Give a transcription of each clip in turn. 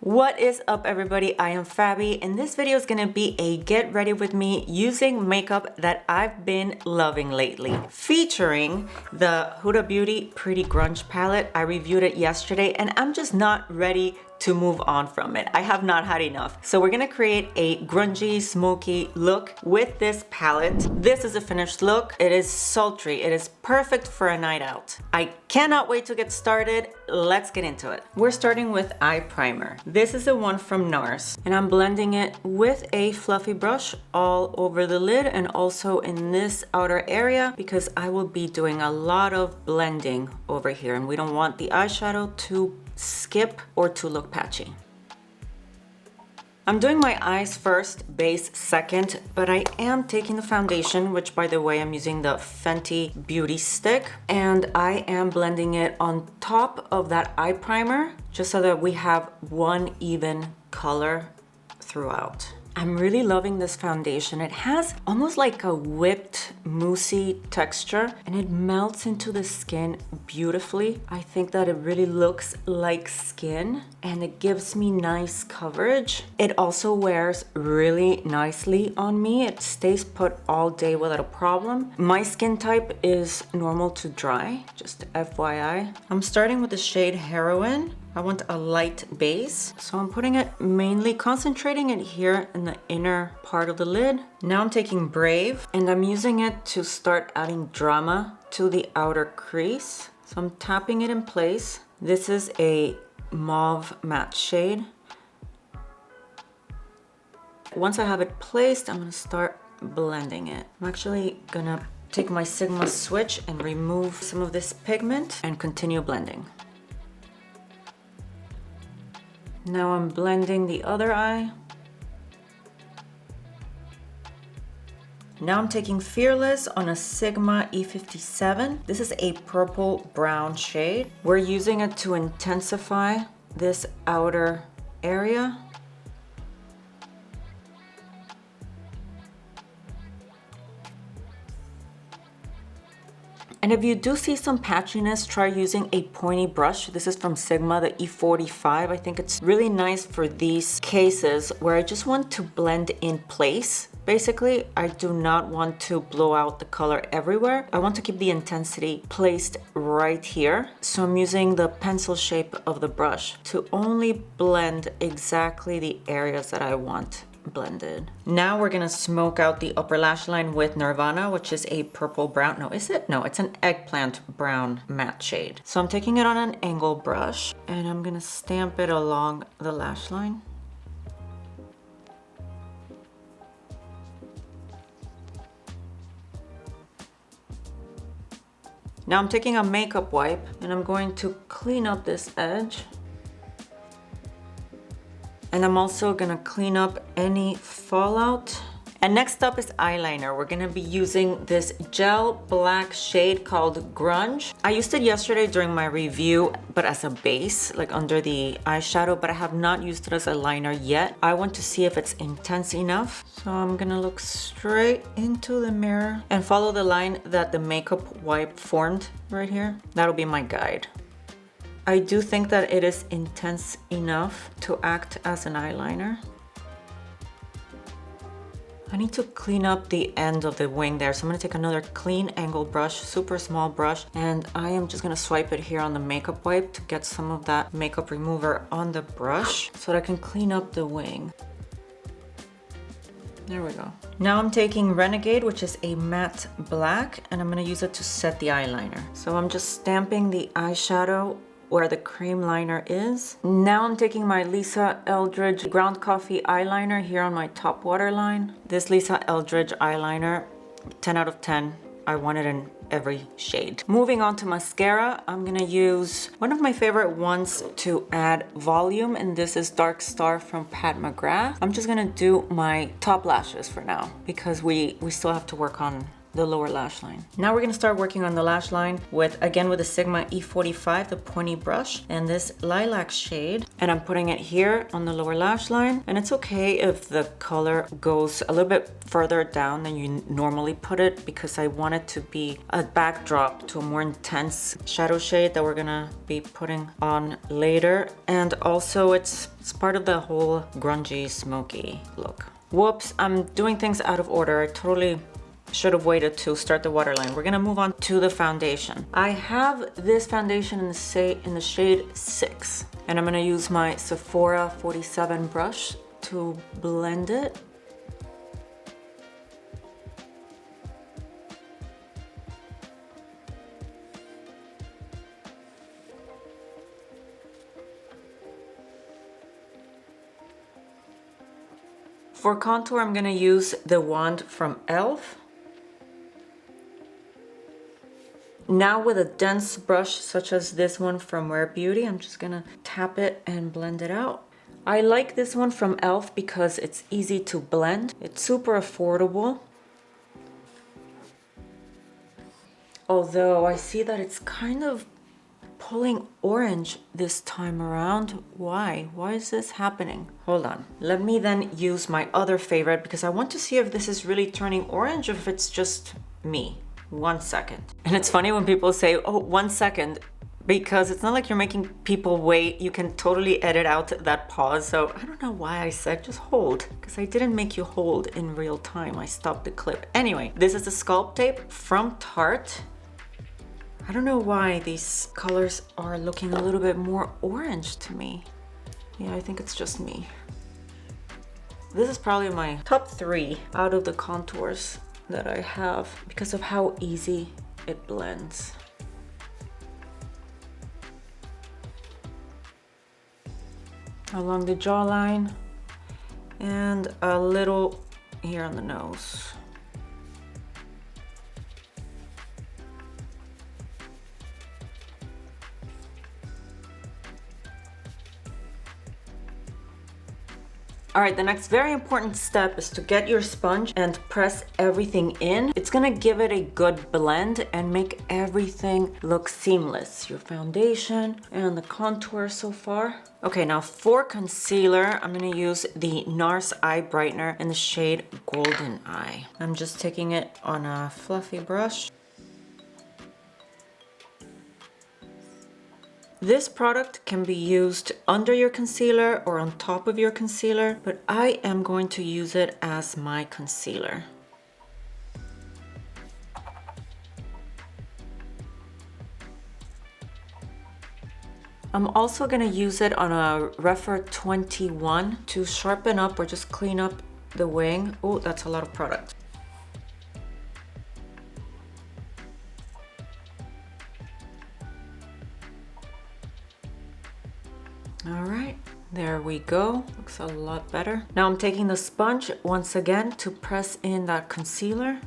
What is up, everybody? I am Fabi, and this video is gonna be a get ready with me using makeup that I've been loving lately, featuring the Huda Beauty Pretty Grunge palette. I reviewed it yesterday and I'm just not ready to move on from it. I have not had enough. So we're gonna create a grungy, smoky look with this palette. This is a finished look. It is sultry. It is perfect for a night out. I cannot wait to get started. Let's get into it. We're starting with eye primer. This is the one from NARS, and I'm blending it with a fluffy brush all over the lid and also in this outer area because I will be doing a lot of blending over here and we don't want the eyeshadow to skip or to look patchy. I'm doing my eyes first, base second, but I am taking the foundation, which by the way, I'm using the Fenty Beauty Stick, and I am blending it on top of that eye primer, just so that we have one even color throughout. I'm really loving this foundation. It has almost like a whipped, moussey texture and it melts into the skin beautifully. I think that it really looks like skin and it gives me nice coverage. It also wears really nicely on me. It stays put all day without a problem. My skin type is normal to dry, just FYI. I'm starting with the shade Heroin. I want a light base, so I'm putting it mainly, concentrating it here in the inner part of the lid. Now I'm taking Brave and I'm using it to start adding drama to the outer crease. So I'm tapping it in place. This is a mauve matte shade. Once I have it placed, I'm gonna start blending it. I'm actually gonna take my Sigma switch and remove some of this pigment and continue blending. Now I'm blending the other eye. Now I'm taking Fearless on a Sigma E57. This is a purple brown shade. We're using it to intensify this outer area. And if you do see some patchiness, try using a pointy brush. This is from Sigma, the E45. I think it's really nice for these cases where I just want to blend in place. Basically, I do not want to blow out the color everywhere. I want to keep the intensity placed right here. So I'm using the pencil shape of the brush to only blend exactly the areas that I want blended. Now we're gonna smoke out the upper lash line with Nirvana, which is a purple brown. No, is it? No, it's an eggplant brown matte shade. So I'm taking it on an angle brush and I'm gonna stamp it along the lash line. Now I'm taking a makeup wipe and I'm going to clean up this edge. And I'm also gonna clean up any fallout. And next up is eyeliner. We're gonna be using this gel black shade called Grunge. I used it yesterday during my review, but as a base, like under the eyeshadow, but I have not used it as a liner yet. I want to see if it's intense enough. So I'm gonna look straight into the mirror and follow the line that the makeup wipe formed right here. That'll be my guide. I do think that it is intense enough to act as an eyeliner. I need to clean up the end of the wing there. So I'm gonna take another clean angle brush, super small brush, and I am just gonna swipe it here on the makeup wipe to get some of that makeup remover on the brush so that I can clean up the wing. There we go. Now I'm taking Renegade, which is a matte black, and I'm gonna use it to set the eyeliner. So I'm just stamping the eyeshadow where the cream liner is. Now I'm taking my Lisa Eldridge Ground Coffee eyeliner here on my top waterline. This Lisa Eldridge eyeliner, 10 out of 10. I want it in every shade. Moving on to mascara, I'm gonna use one of my favorite ones to add volume, and this is Dark Star from Pat McGrath. I'm just gonna do my top lashes for now because we still have to work on the lower lash line. Now we're gonna start working on the lash line with the Sigma E45, the pointy brush, and this lilac shade. And I'm putting it here on the lower lash line. And it's okay if the color goes a little bit further down than you normally put it, because I want it to be a backdrop to a more intense shadow shade that we're gonna be putting on later. And also it's part of the whole grungy, smoky look. Whoops, I'm doing things out of order. I totally should have waited to start the waterline. We're gonna move on to the foundation. I have this foundation in the shade 6, and I'm gonna use my Sephora 47 brush to blend it. For contour, I'm gonna use the wand from e.l.f. Now with a dense brush such as this one from Rare Beauty, I'm just gonna tap it and blend it out. I like this one from e.l.f. because it's easy to blend. It's super affordable. Although I see that it's kind of pulling orange this time around. Why? Why is this happening? Hold on. Let me then use my other favorite, because I want to see if this is really turning orange or if it's just me. 1 second. And it's funny when people say, oh, 1 second, because it's not like you're making people wait. You can totally edit out that pause. So I don't know why I said just hold, because I didn't make you hold in real time. I stopped the clip. Anyway, this is the Sculpt Tape from Tarte. I don't know why these colors are looking a little bit more orange to me. Yeah, I think it's just me. This is probably my top 3 out of the contours that I have because of how easy it blends. Along the jawline and a little here on the nose. All right, the next very important step is to get your sponge and press everything in. It's gonna give it a good blend and make everything look seamless. Your foundation and the contour so far. Okay, now for concealer, I'm gonna use the NARS Eye Brightener in the shade Golden Eye. I'm just taking it on a fluffy brush. This product can be used under your concealer or on top of your concealer, but I am going to use it as my concealer. I'm also going to use it on a Refer 21 to sharpen up or just clean up the wing. Oh, that's a lot of product. All right, there we go. Looks a lot better. Now I'm taking the sponge once again to press in that concealer.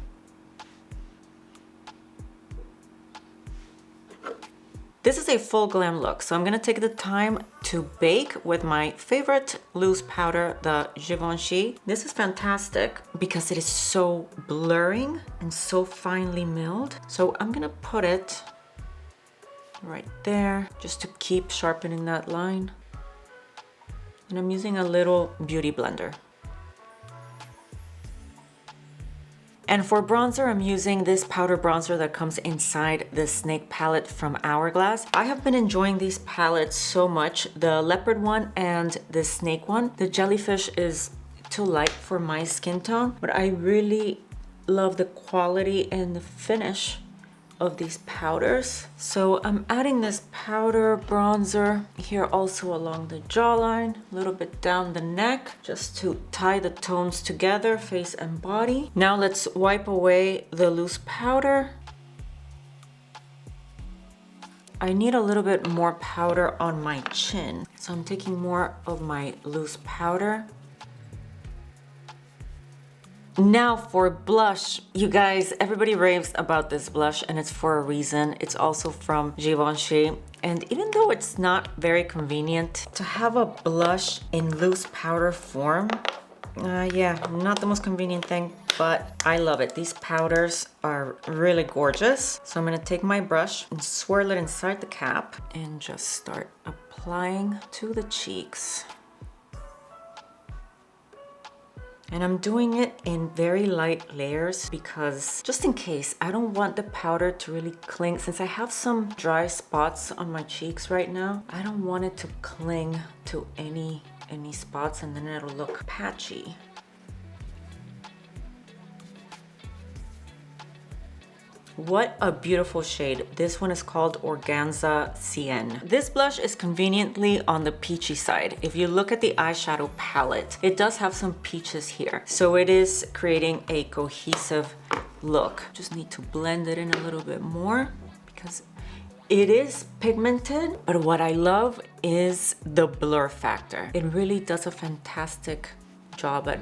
This is a full glam look, so I'm gonna take the time to bake with my favorite loose powder, the Givenchy. This is fantastic because it is so blurring and so finely milled. So I'm gonna put it right there just to keep sharpening that line. And I'm using a little beauty blender. And for bronzer, I'm using this powder bronzer that comes inside the Snake palette from Hourglass. I have been enjoying these palettes so much, the leopard one and the snake one. The jellyfish is too light for my skin tone, but I really love the quality and the finish of these powders. So I'm adding this powder bronzer here also along the jawline, a little bit down the neck, just to tie the tones together, face and body. Now let's wipe away the loose powder. I need a little bit more powder on my chin, so I'm taking more of my loose powder. Now for blush, you guys, everybody raves about this blush and it's for a reason. It's also from Givenchy. And even though it's not very convenient to have a blush in loose powder form, Yeah, not the most convenient thing, but I love it. These powders are really gorgeous. So I'm gonna take my brush and swirl it inside the cap and just start applying to the cheeks. And I'm doing it in very light layers because just in case, I don't want the powder to really cling. Since I have some dry spots on my cheeks right now, I don't want it to cling to any spots and then it'll look patchy. What a beautiful shade. This one is called Organza Cien. This blush is conveniently on the peachy side. If you look at the eyeshadow palette, it does have some peaches here. So it is creating a cohesive look. Just need to blend it in a little bit more because it is pigmented, but what I love is the blur factor. It really does a fantastic job at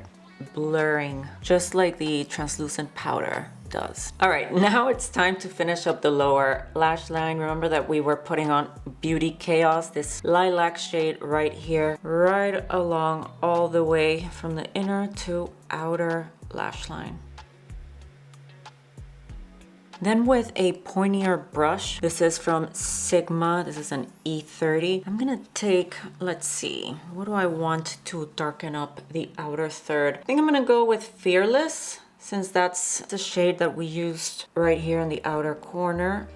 blurring, just like the translucent powder does. All right, now it's time to finish up the lower lash line. Remember that we were putting on Beauty Chaos, this lilac shade right here, right along all the way from the inner to outer lash line. Then with a pointier brush, this is from Sigma, this is an E30. I'm gonna take, let's see, what do I want to darken up the outer third? I think I'm gonna go with Fearless, since that's the shade that we used right here in the outer corner.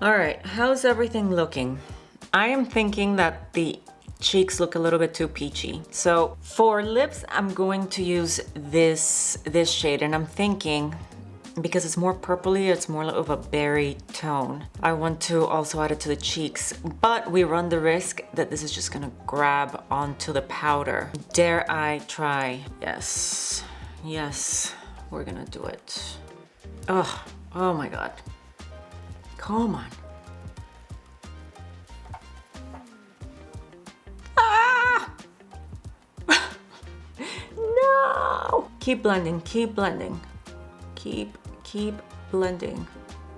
All right, how's everything looking? I am thinking that the cheeks look a little bit too peachy. So for lips, I'm going to use this shade, and I'm thinking, because it's more purpley, it's more of a berry tone, I want to also add it to the cheeks, but we run the risk that this is just gonna grab onto the powder. Dare I try? Yes, yes, we're gonna do it. Oh my God, come on. No! Keep blending, keep blending. Keep blending.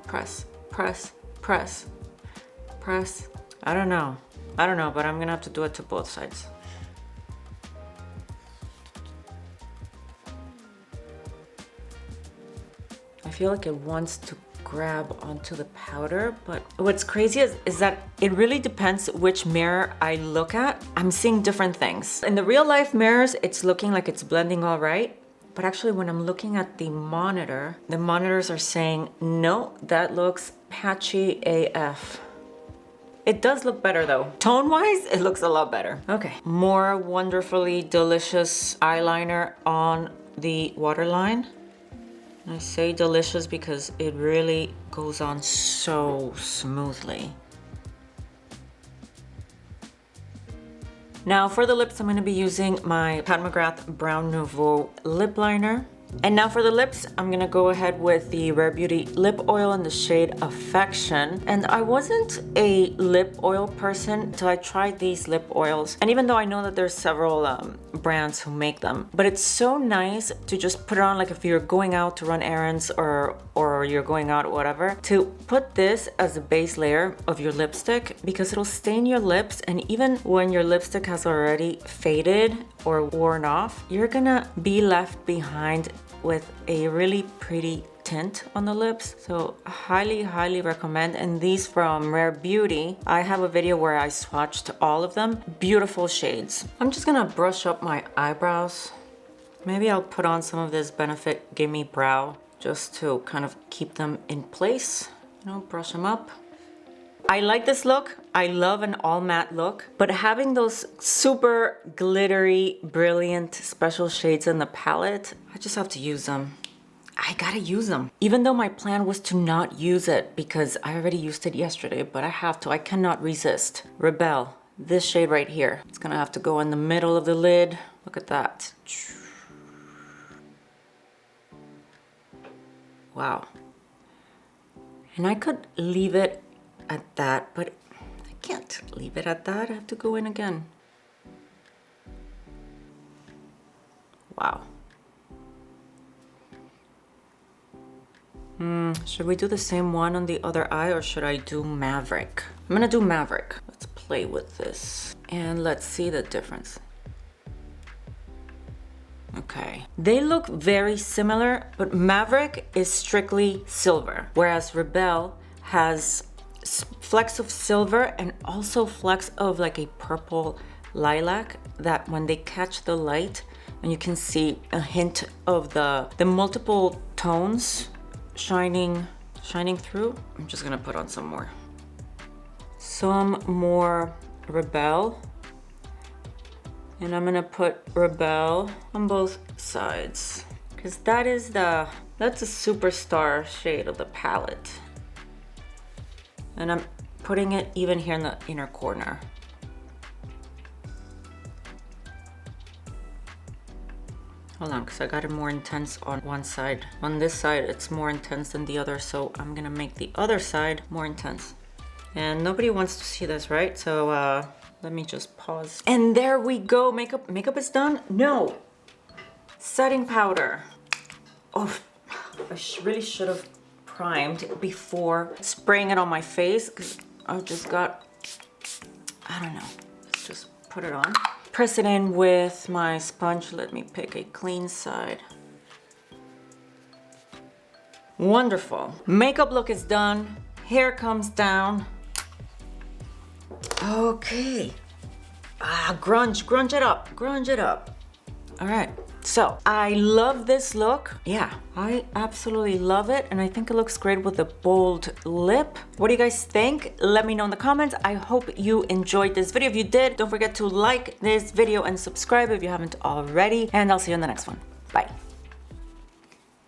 Press, press, press, press. I don't know, but I'm gonna have to do it to both sides. I feel like it wants to grab onto the powder, but what's crazy is that it really depends which mirror I look at. I'm seeing different things. In the real life mirrors, it's looking like it's blending all right, but actually when I'm looking at the monitor, the monitors are saying, no, that looks patchy AF. It does look better though. Tone-wise, it looks a lot better. Okay, more wonderfully delicious eyeliner on the waterline. I say delicious because it really goes on so smoothly. Now for the lips, I'm going to be using my Pat McGrath Brown Nouveau lip liner. And now for the lips, I'm gonna go ahead with the Rare Beauty lip oil in the shade Affection. And I wasn't a lip oil person until I tried these lip oils. And even though I know that there's several brands who make them, but it's so nice to just put it on, like if you're going out to run errands or you're going out, whatever, to put this as a base layer of your lipstick, because it'll stain your lips. And even when your lipstick has already faded or worn off, you're gonna be left behind with a really pretty tint on the lips. So highly recommend. And these from Rare Beauty, I have a video where I swatched all of them. Beautiful shades. I'm just gonna brush up my eyebrows. Maybe I'll put on some of this Benefit Gimme Brow just to kind of keep them in place. You know, brush them up. I like this look. I love an all matte look, but having those super glittery, brilliant special shades in the palette, I just have to use them. I gotta use them. Even though my plan was to not use it because I already used it yesterday, but I have to, I cannot resist. Rebel, this shade right here. It's gonna have to go in the middle of the lid. Look at that. Wow. And I could leave it at that, but I can't leave it at that. I have to go in again. Wow. Should we do the same one on the other eye, or should I do Maverick? I'm gonna do Maverick. Let's play with this and let's see the difference. Okay, they look very similar, but Maverick is strictly silver, whereas Rebel has flecks of silver and also flecks of like a purple lilac that when they catch the light, and you can see a hint of the multiple tones shining through. I'm just gonna put on some more Rebel. And I'm gonna put Rebel on both sides because that's a superstar shade of the palette. And I'm putting it even here in the inner corner. Hold on, because I got it more intense on one side. On this side, it's more intense than the other, so I'm gonna make the other side more intense. And nobody wants to see this, right? So let me just pause. And there we go. Makeup is done? No. Setting powder. Oh, I really should have primed before spraying it on my face because I just got, I don't know. Let's just put it on. Press it in with my sponge. Let me pick a clean side. Wonderful. Makeup look is done. Hair comes down. Okay. Grunge it up. All right. So I love this look. Yeah, I absolutely love it. And I think it looks great with a bold lip. What do you guys think? Let me know in the comments. I hope you enjoyed this video. If you did, don't forget to like this video and subscribe if you haven't already. And I'll see you in the next one.